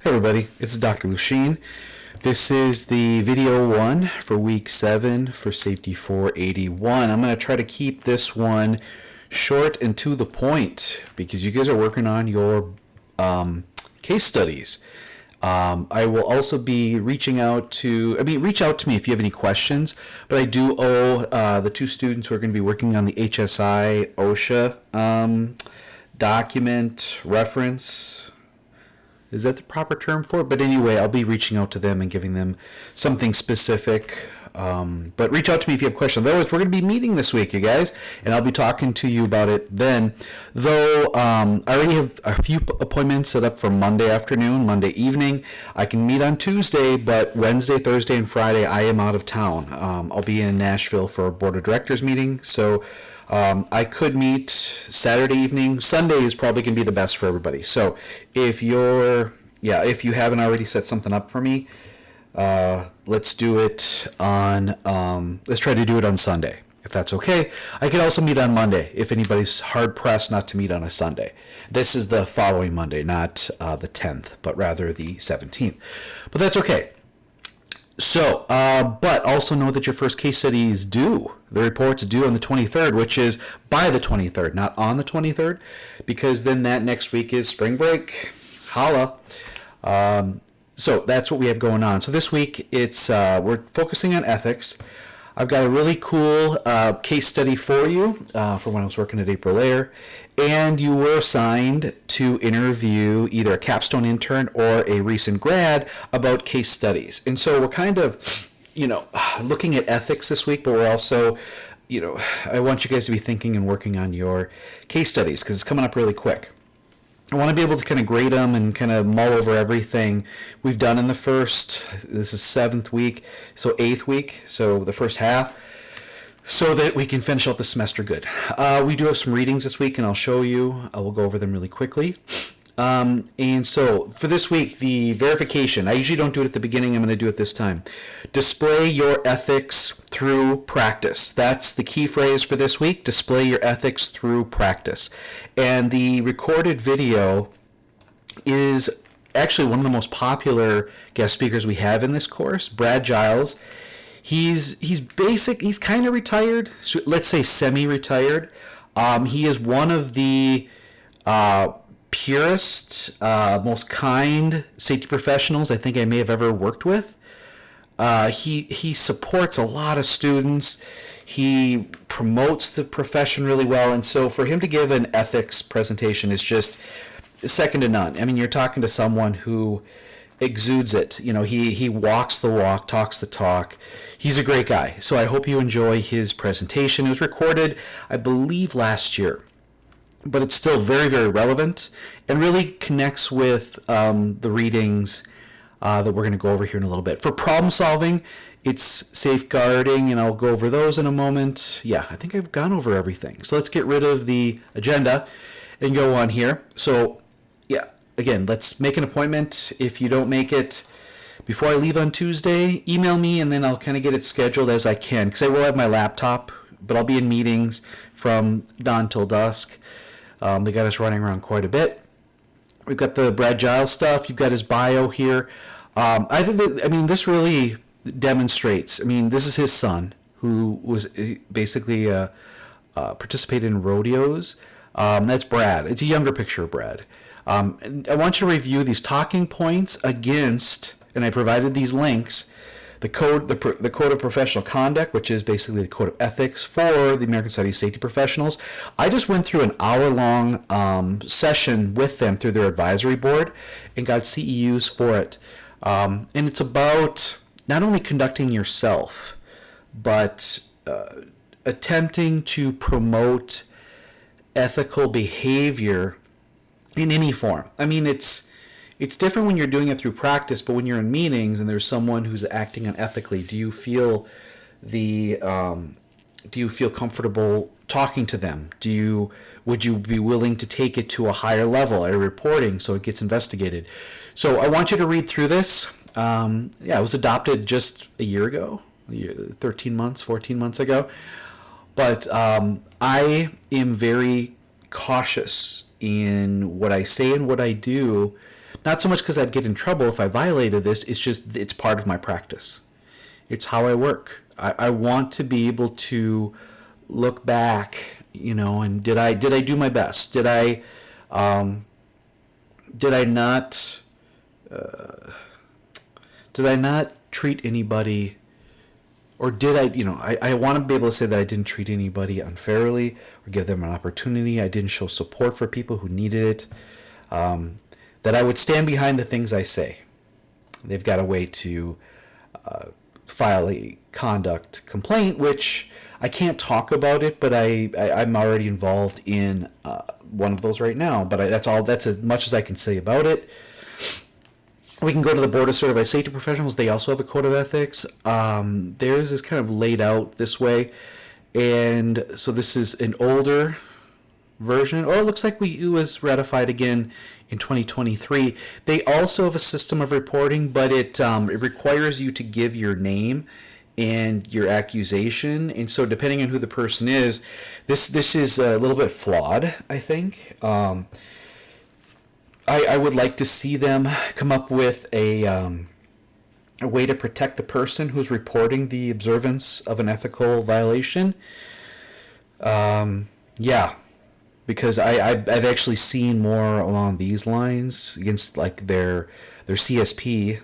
Hey everybody, it's Dr. Lucien. This is the video one for week 7 for Safety 481. I'm going to try to keep this one short and to the point because you guys are working on your case studies. I will also be reach out to me if you have any questions, but I do owe the two students who are going to be working on the HSI OSHA document reference. Is that the proper term for it? But anyway, I'll be reaching out to them and giving them something specific. But reach out to me if you have questions. Otherwise, we're going to be meeting this week, you guys, and I'll be talking to you about it then. Though I already have a few appointments set up for Monday afternoon, Monday evening. I can meet on Tuesday, but Wednesday, Thursday, and Friday, I am out of town. I'll be in Nashville for a board of directors meeting, so I could meet Saturday evening. Sunday is probably going to be the best for everybody. So if you haven't already set something up for me, let's do it on, let's try to do it on Sunday, if that's okay. I can also meet on Monday if anybody's hard pressed not to meet on a Sunday. This is the following Monday, not the 10th, but rather the 17th. But that's okay. So, but also know that your first case study is due. The report's due on the 23rd, which is by the 23rd, not on the 23rd, because then that next week is spring break. Holla. So that's what we have going on. So this week, it's we're focusing on ethics. I've got a really cool case study for you for when I was working at April Air, and you were assigned to interview either a capstone intern or a recent grad about case studies. And so we're kind of, looking at ethics this week, but we're also, I want you guys to be thinking and working on your case studies because it's coming up really quick. I want to be able to kind of grade them and kind of mull over everything we've done in the this is 7th week, so 8th week, so the first half, so that we can finish out the semester good. We do have some readings this week, and I'll show you. I will go over them really quickly. And so for this week, the verification, I usually don't do it at the beginning. I'm going to do it this time. Display your ethics through practice. That's the key phrase for this week. Display your ethics through practice. And the recorded video is actually one of the most popular guest speakers we have in this course, Brad Giles. He's kind of retired, let's say semi-retired. He is one of the purest, most kind safety professionals I think I may have ever worked with. He supports a lot of students. He promotes the profession really well, and so for him to give an ethics presentation is just second to none. I mean, you're talking to someone who exudes it. He walks the walk, talks the talk. He's a great guy. So I hope you enjoy his presentation. It was recorded, I believe, last year, but it's still very, very relevant and really connects with the readings that we're going to go over here in a little bit. For problem solving, it's safeguarding, and I'll go over those in a moment. Yeah, I think I've gone over everything. So let's get rid of the agenda and go on here. So, yeah, again, let's make an appointment. If you don't make it before I leave on Tuesday, email me, and then I'll kind of get it scheduled as I can, because I will have my laptop, but I'll be in meetings from dawn till dusk. They got us running around quite a bit. We've got the Brad Giles stuff. You've got his bio here. This really demonstrates. This is his son, who was basically participated in rodeos. That's Brad. It's a younger picture of Brad. And I want you to review these talking points against, and I provided these links, the code of professional conduct, which is basically the code of ethics for the American Society of Safety Professionals. I just went through an hour-long session with them through their advisory board and got CEUs for it. And it's about not only conducting yourself, but attempting to promote ethical behavior in any form. It's different when you're doing it through practice, but when you're in meetings and there's someone who's acting unethically, do you feel comfortable talking to them? Would you be willing to take it to a higher level at reporting so it gets investigated? So I want you to read through this. It was adopted just a year ago, 14 months ago. But I am very cautious in what I say and what I do Not so much because I'd get in trouble if I violated this. It's just, it's part of my practice. It's how I work. I want to be able to look back, and did I do my best? Did I not treat anybody, or did I want to be able to say that I didn't treat anybody unfairly or give them an opportunity. I didn't show support for people who needed it. That I would stand behind the things I say. They've got a way to file a conduct complaint, which I can't talk about it, but I'm already involved in one of those right now. But that's as much as I can say about it. We can go to the Board of Certified Safety Professionals. They also have a code of ethics. Theirs is kind of laid out this way. And so this is an older version. Oh, it looks like it was ratified again in 2023. They also have a system of reporting, but it requires you to give your name and your accusation. And so depending on who the person is, this is a little bit flawed, I think. I would like to see them come up with a way to protect the person who's reporting the observance of an ethical violation. Because I've actually seen more along these lines against like their CSP,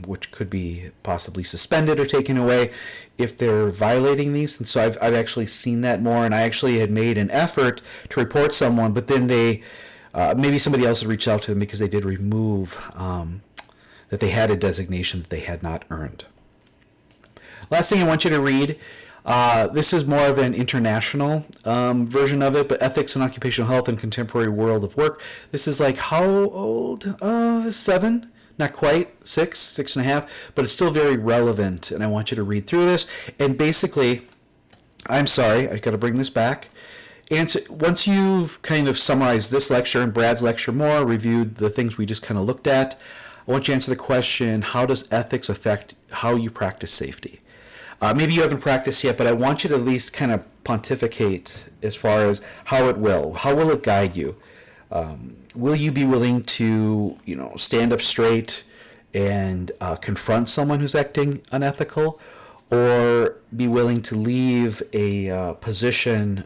which could be possibly suspended or taken away if they're violating these. And so I've actually seen that more, and I actually had made an effort to report someone, but then they maybe somebody else had reached out to them because they did remove that they had a designation that they had not earned. Last thing I want you to read. This is more of an international version of it, but Ethics in Occupational Health and Contemporary World of Work. This is like how old? 7? Not quite. 6.5, but it's still very relevant, and I want you to read through this. And basically, I'm sorry, I got to bring this back. And so once you've kind of summarized this lecture and Brad's lecture more, reviewed the things we just kind of looked at, I want you to answer the question, how does ethics affect how you practice safety? Maybe you haven't practiced yet, but I want you to at least kind of pontificate as far as how it will. How will it guide you? Will you be willing to, stand up straight and confront someone who's acting unethical, or be willing to leave a position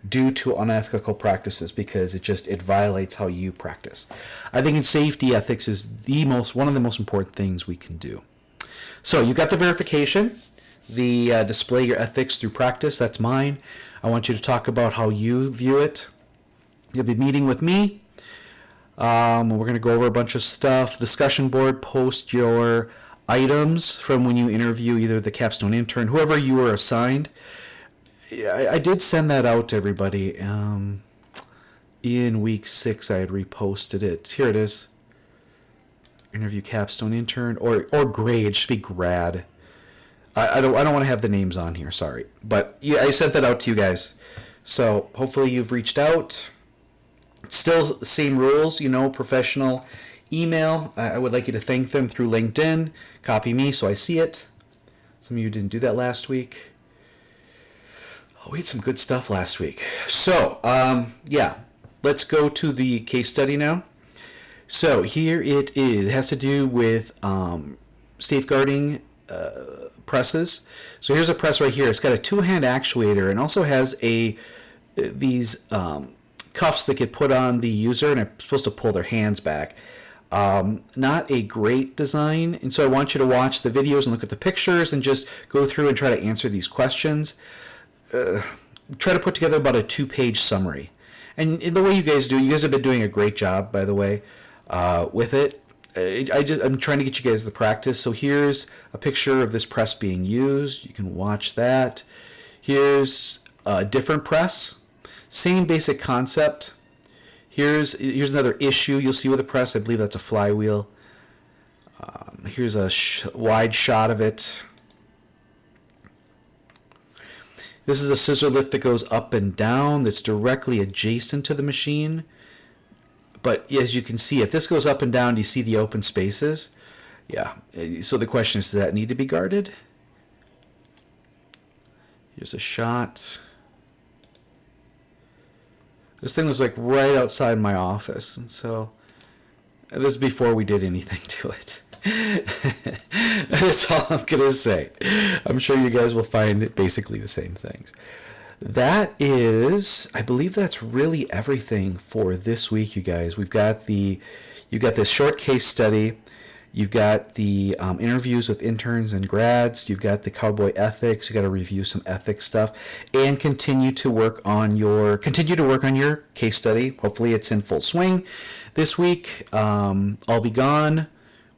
due to unethical practices because it violates how you practice? I think in safety, ethics is one of the most important things we can do. So you got the verification, the display your ethics through practice. That's mine. I want you to talk about how you view it. You'll be meeting with me. We're going to go over a bunch of stuff. Discussion board, post your items from when you interview either the capstone intern, whoever you were assigned. I did send that out to everybody. In week 6, I had reposted it. Here it is. Interview capstone intern or grade. It should be grad. I don't want to have the names on here, sorry, but yeah, I sent that out to you guys, so hopefully you've reached out. Still the same rules, professional email. I would like you to thank them through LinkedIn, copy me so I see it. Some of you didn't do that last week. We had some good stuff last week. So let's go to the case study now. So here it is. It has to do with safeguarding presses. So here's a press right here. It's got a 2-hand actuator and also has these cuffs that get put on the user and are supposed to pull their hands back. Not a great design, and so I want you to watch the videos and look at the pictures and just go through and try to answer these questions. Try to put together about a 2-page summary. And the way you guys have been doing a great job, by the way. With it. I'm trying to get you guys the practice. So here's a picture of this press being used. You can watch that. Here's a different press. Same basic concept. Here's another issue you'll see with a press. I believe that's a flywheel. Here's a wide shot of it. This is a scissor lift that goes up and down that's directly adjacent to the machine. But as you can see, if this goes up and down, do you see the open spaces? Yeah. So the question is, does that need to be guarded? Here's a shot. This thing was like right outside my office. And so This is before we did anything to it. That's all I'm going to say. I'm sure you guys will find basically the same things. That is, I believe that's really everything for this week, you guys. You've got this short case study. You've got the interviews with interns and grads. You've got the cowboy ethics. You got to review some ethics stuff, and continue to work on your case study. Hopefully, it's in full swing this week. I'll be gone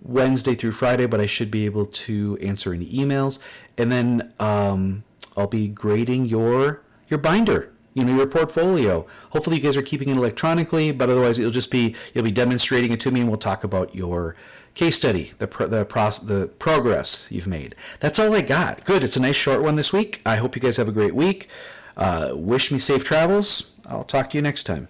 Wednesday through Friday, but I should be able to answer any emails, and then I'll be grading your binder. Your portfolio. Hopefully you guys are keeping it electronically, but otherwise you'll be demonstrating it to me, and we'll talk about your case study, the progress you've made. That's all I got. Good. It's a nice short one this week. I hope you guys have a great week. Wish me safe travels. I'll talk to you next time.